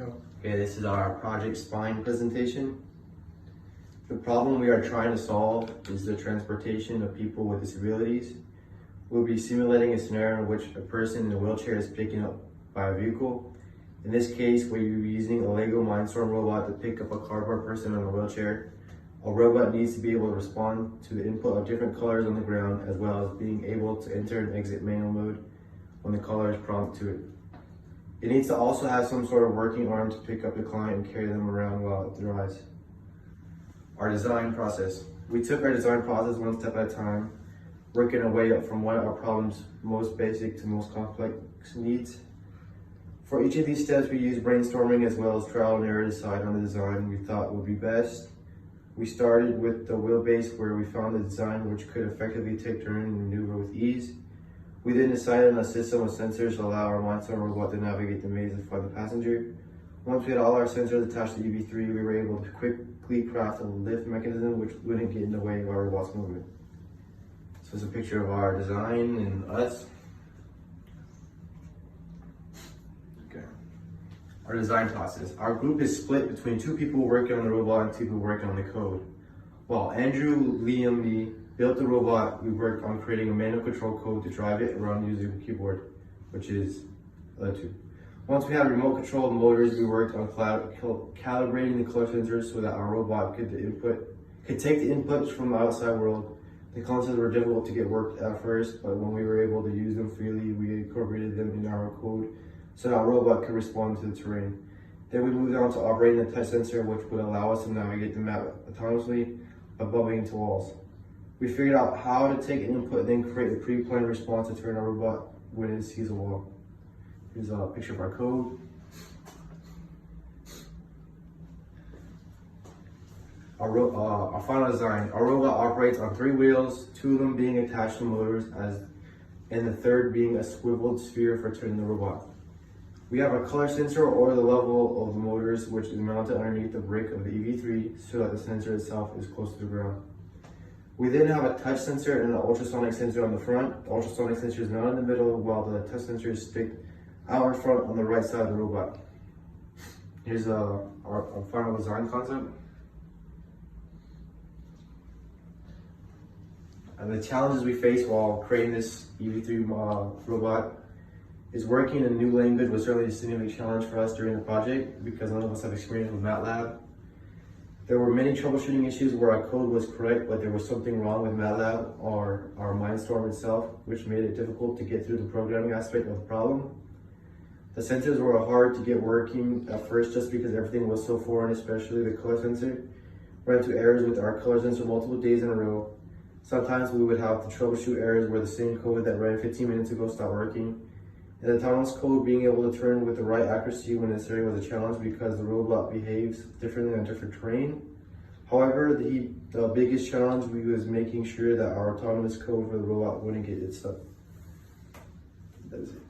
Okay, this is our project Spyn presentation. The problem we are trying to solve is the transportation of people with disabilities. We'll be simulating a scenario in which a person in a wheelchair is picking up by a vehicle. In this case, we'll be using a Lego Mindstorm robot to pick up a cardboard person in a wheelchair. A robot needs to be able to respond to the input of different colors on the ground, as well as being able to enter and exit manual mode when the color is prompted to it. It needs to also have some sort of working arm to pick up the client and carry them around while it drives. Our design process. We took our design process one step at a time, working our way up from one of our problem's most basic to most complex needs. For each of these steps, we used brainstorming as well as trial and error to decide on the design we thought would be best. We started with the wheelbase, where we found a design which could effectively take turns and maneuver with ease. We then decided on a system of sensors to allow our Mindstorm robot to navigate the maze and find the passenger. Once we had all our sensors attached to EV3, we were able to quickly craft a lift mechanism which wouldn't get in the way of our robot's movement. So it's a picture of our design and us. Okay. Our design process. Our group is split between 2 people working on the robot and 2 people working on the code. While Andrew, Liam, and me built the robot, we worked on creating a manual control code to drive it around using a keyboard, which is the 2. Once we had remote control of motors, we worked on calibrating the color sensors so that our robot could take the inputs from the outside world. The concepts were difficult to get worked at first, but when we were able to use them freely, we incorporated them in our code so that our robot could respond to the terrain. Then we moved on to operating the touch sensor, which would allow us to navigate the map autonomously by bumping into walls. We figured out how to take an input and then create a pre-planned response to turn our robot when it sees a wall. Here's a picture of our code. Our final design. Our robot operates on 3 wheels, 2 of them being attached to motors, and the third being a swiveled sphere for turning the robot. We have a color sensor or the level of the motors, which is mounted underneath the brake of the EV3 so that the sensor itself is close to the ground. We then have a touch sensor and an ultrasonic sensor on the front. The ultrasonic sensor is not in the middle, while the touch sensor is stick out in front on the right side of the robot. Here's our final design concept. And the challenges we face while creating this EV3 robot is working in a new language was certainly a significant challenge for us during the project because none of us have experience with MATLAB. There were many troubleshooting issues where our code was correct, but there was something wrong with MATLAB or our Mindstorm itself, which made it difficult to get through the programming aspect of the problem. The sensors were hard to get working at first just because everything was so foreign, especially the color sensor. We ran into errors with our color sensor multiple days in a row. Sometimes we would have to troubleshoot errors where the same code that ran 15 minutes ago stopped working. And the autonomous code being able to turn with the right accuracy when necessary was a challenge because the robot behaves differently on different terrain. However, the biggest challenge was making sure that our autonomous code for the robot wouldn't get it stuck. That is it.